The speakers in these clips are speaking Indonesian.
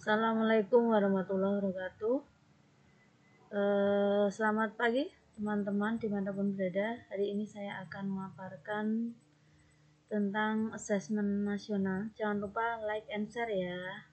Assalamualaikum warahmatullahi wabarakatuh. Selamat pagi teman-teman dimanapun berada. Hari ini saya akan memaparkan tentang asesmen nasional. Jangan lupa like and share ya.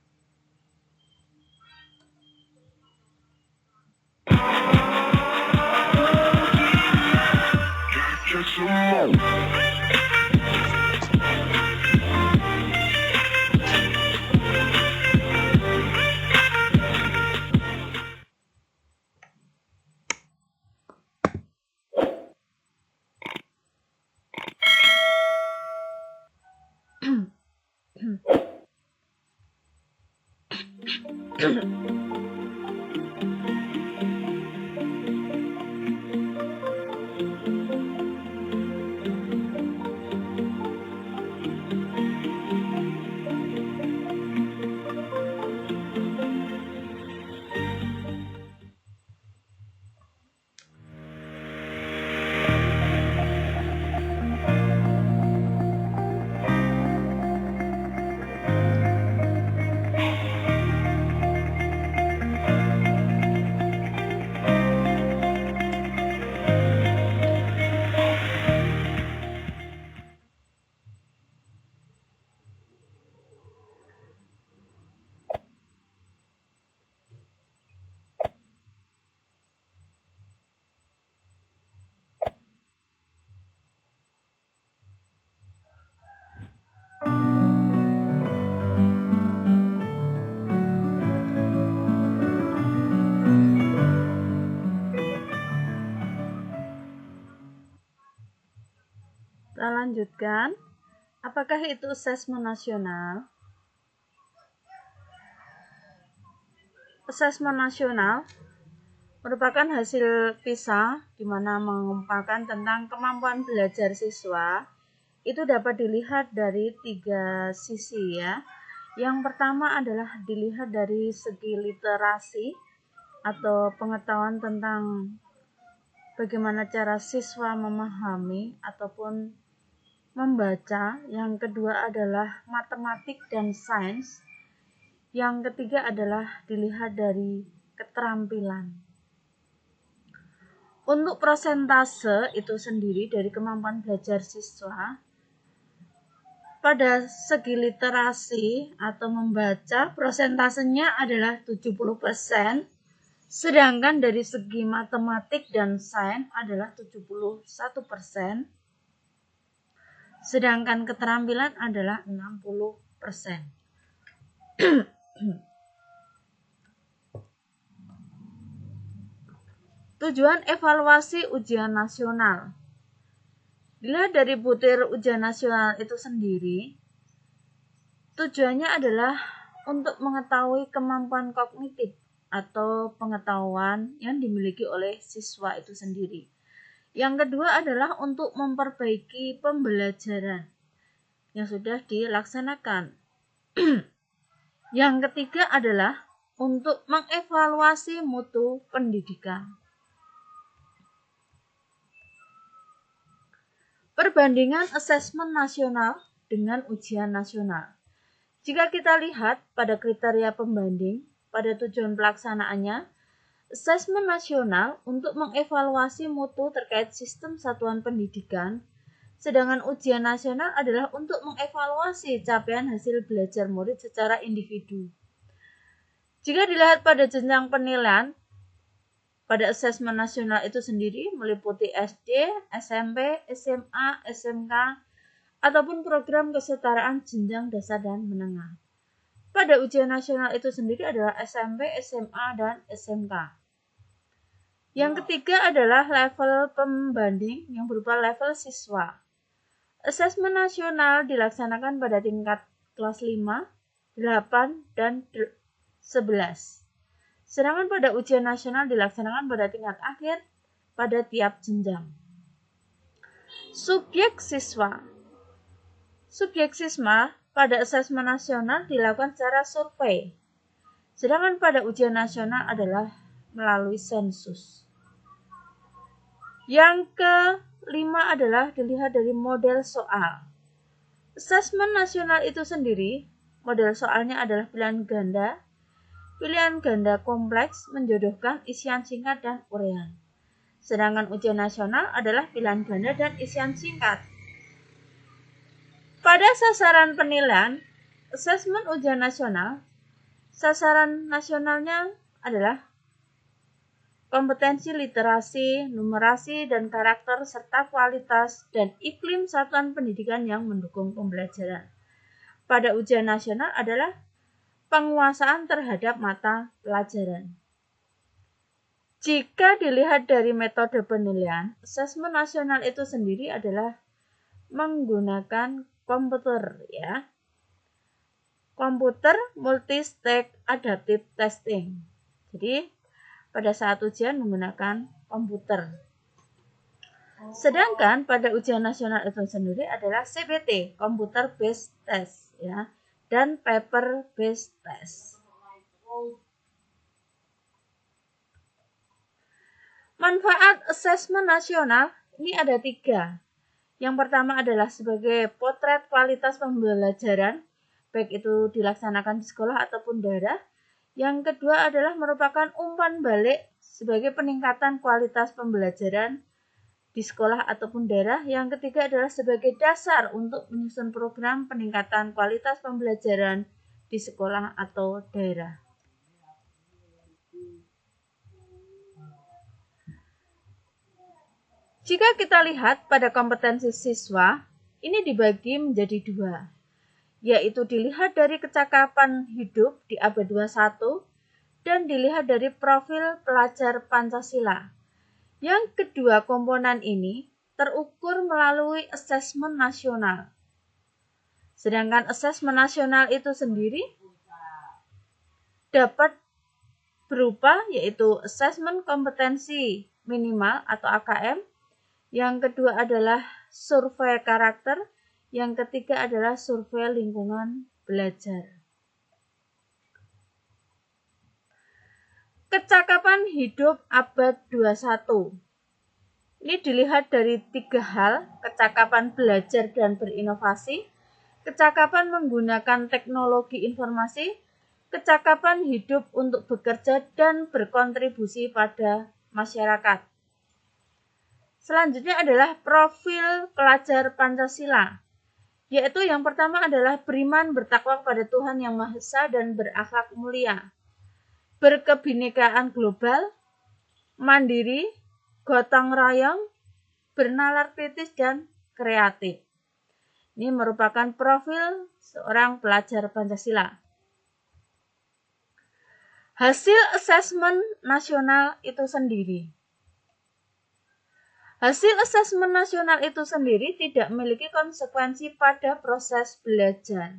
Kita lanjutkan. Apakah itu asesmen nasional? Asesmen nasional merupakan hasil PISA di mana mengumpulkan tentang kemampuan belajar siswa. Itu dapat dilihat dari 3 sisi ya. Yang pertama adalah dilihat dari segi literasi atau pengetahuan tentang bagaimana cara siswa memahami ataupun membaca. Yang kedua adalah matematik dan sains. Yang ketiga adalah dilihat dari keterampilan. Untuk persentase itu sendiri dari kemampuan belajar siswa, pada segi literasi atau membaca, persentasenya adalah 70%, sedangkan dari segi matematik dan sains adalah 71%, sedangkan keterampilan adalah 60%. Tujuan evaluasi ujian nasional. Dilihat dari butir ujian nasional itu sendiri, tujuannya adalah untuk mengetahui kemampuan kognitif atau pengetahuan yang dimiliki oleh siswa itu sendiri. Yang kedua adalah untuk memperbaiki pembelajaran yang sudah dilaksanakan. Yang ketiga adalah untuk mengevaluasi mutu pendidikan. Perbandingan asesmen nasional dengan ujian nasional. Jika kita lihat pada kriteria pembanding, pada tujuan pelaksanaannya, asesmen nasional untuk mengevaluasi mutu terkait sistem satuan pendidikan, sedangkan ujian nasional adalah untuk mengevaluasi capaian hasil belajar murid secara individu. Jika dilihat pada jenjang penilaian, pada asesmen nasional itu sendiri meliputi SD, SMP, SMA, SMK, ataupun program kesetaraan jenjang dasar dan menengah. Pada ujian nasional itu sendiri adalah SMP, SMA, dan SMK. Yang ketiga adalah level pembanding yang berupa level siswa. Asesmen nasional dilaksanakan pada tingkat kelas 5, 8, dan 11. Sedangkan pada ujian nasional dilaksanakan pada tingkat akhir pada tiap jenjang. Subjek siswa. Subjek siswa pada asesmen nasional dilakukan secara survei. Sedangkan pada ujian nasional adalah melalui sensus. Yang kelima adalah dilihat dari model soal. Asesmen nasional itu sendiri, model soalnya adalah pilihan ganda Pilihan ganda kompleks menjodohkan isian singkat dan uraian. Sedangkan ujian nasional adalah pilihan ganda dan isian singkat. Pada sasaran penilaian, asesmen ujian nasional, sasaran nasionalnya adalah kompetensi literasi, numerasi, dan karakter, serta kualitas dan iklim satuan pendidikan yang mendukung pembelajaran. Pada ujian nasional adalah penguasaan terhadap mata pelajaran. Jika dilihat dari metode penilaian, asesmen nasional itu sendiri adalah menggunakan komputer, ya. Komputer multi-stage adaptive testing. Jadi, pada saat ujian menggunakan komputer. Sedangkan pada ujian nasional itu sendiri adalah CBT, Computer Based Test, ya, dan Paper Based Test. Manfaat asesmen nasional ini ada 3. Yang pertama adalah sebagai potret kualitas pembelajaran, baik itu dilaksanakan di sekolah ataupun daerah. Yang kedua adalah merupakan umpan balik sebagai peningkatan kualitas pembelajaran di sekolah ataupun daerah. Yang ketiga adalah sebagai dasar untuk menyusun program peningkatan kualitas pembelajaran di sekolah atau daerah. Jika kita lihat pada kompetensi siswa, ini dibagi menjadi 2. Yaitu dilihat dari kecakapan hidup di abad 21 dan dilihat dari profil pelajar Pancasila. Yang kedua komponen ini terukur melalui asesmen nasional. Sedangkan asesmen nasional itu sendiri dapat berupa yaitu asesmen kompetensi minimal atau AKM. Yang kedua adalah survei karakter. Yang ketiga adalah survei lingkungan belajar. Kecakapan hidup abad 21. Ini dilihat dari 3 hal, kecakapan belajar dan berinovasi, kecakapan menggunakan teknologi informasi, kecakapan hidup untuk bekerja dan berkontribusi pada masyarakat. Selanjutnya adalah profil pelajar Pancasila. Yaitu yang pertama adalah beriman bertakwa kepada Tuhan Yang Maha Esa dan berakhlak mulia, berkebinekaan global, mandiri, gotong royong, bernalar kritis dan kreatif. Ini merupakan profil seorang pelajar Pancasila. Hasil asesmen nasional itu sendiri. Hasil asesmen nasional itu sendiri tidak memiliki konsekuensi pada proses belajar,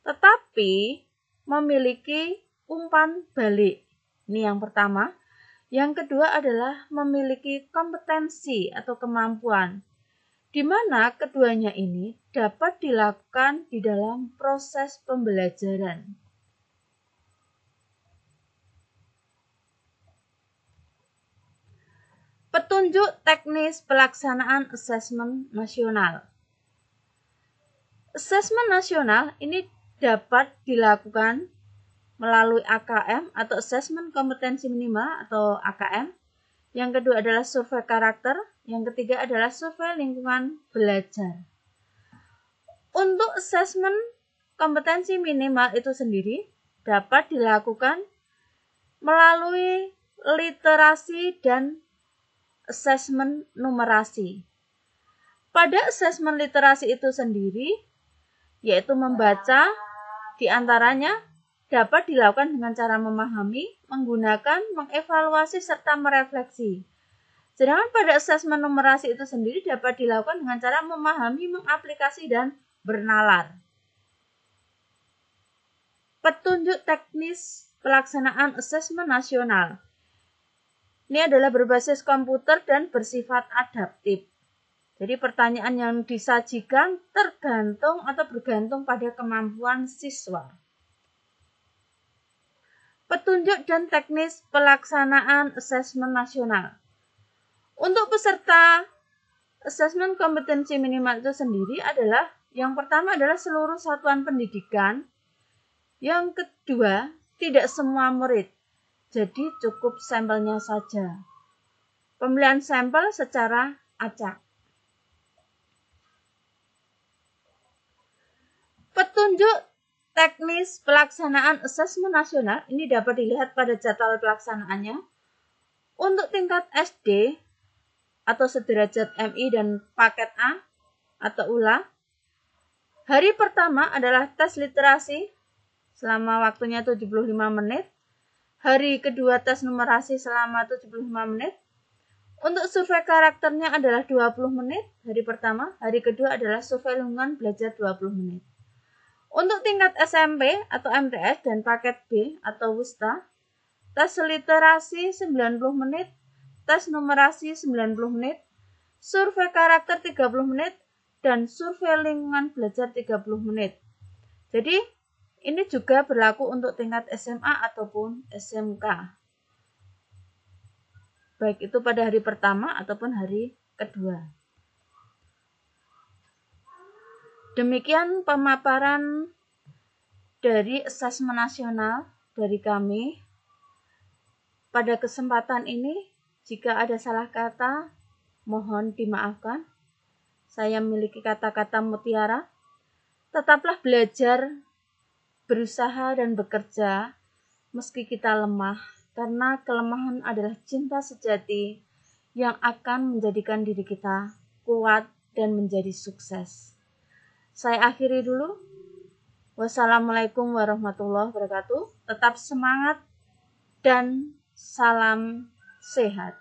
tetapi memiliki umpan balik. Ini yang pertama. Yang kedua adalah memiliki kompetensi atau kemampuan, di mana keduanya ini dapat dilakukan di dalam proses pembelajaran. Petunjuk teknis pelaksanaan asesmen nasional. Asesmen nasional ini dapat dilakukan melalui AKM atau asesmen kompetensi minimal atau AKM. Yang kedua adalah survei karakter. Yang ketiga adalah survei lingkungan belajar. Untuk asesmen kompetensi minimal itu sendiri dapat dilakukan melalui literasi dan asesmen numerasi. Pada asesmen literasi itu sendiri, yaitu membaca, diantaranya dapat dilakukan dengan cara memahami, menggunakan, mengevaluasi, serta merefleksi. Sedangkan pada asesmen numerasi itu sendiri dapat dilakukan dengan cara memahami, mengaplikasi, dan bernalar. Petunjuk teknis pelaksanaan asesmen nasional. Ini adalah berbasis komputer dan bersifat adaptif. Jadi pertanyaan yang disajikan tergantung atau bergantung pada kemampuan siswa. Petunjuk dan teknis pelaksanaan asesmen nasional. Untuk peserta asesmen kompetensi minimal itu sendiri adalah yang pertama adalah seluruh satuan pendidikan. Yang kedua tidak semua murid, jadi cukup sampelnya saja. Pemilihan sampel secara acak. Petunjuk teknis pelaksanaan asesmen nasional ini dapat dilihat pada jadwal pelaksanaannya. Untuk tingkat SD atau sederajat MI dan paket A atau ULA, hari pertama adalah tes literasi selama waktunya 75 menit. Hari kedua tes numerasi selama 75 menit. Untuk survei karakternya adalah 20 menit hari pertama. Hari kedua adalah survei lingkungan belajar 20 menit. Untuk tingkat SMP atau MTS dan paket B atau WUSTA, tes literasi 90 menit, tes numerasi 90 menit, survei karakter 30 menit, dan survei lingkungan belajar 30 menit. Jadi, ini juga berlaku untuk tingkat SMA ataupun SMK. Baik itu pada hari pertama ataupun hari kedua. Demikian pemaparan dari asesmen nasional dari kami. Pada kesempatan ini, jika ada salah kata, mohon dimaafkan. Saya memiliki kata-kata mutiara. Tetaplah belajar, berusaha dan bekerja meski kita lemah, karena kelemahan adalah cinta sejati yang akan menjadikan diri kita kuat dan menjadi sukses. Saya akhiri dulu. Wassalamualaikum warahmatullahi wabarakatuh. Tetap semangat dan salam sehat.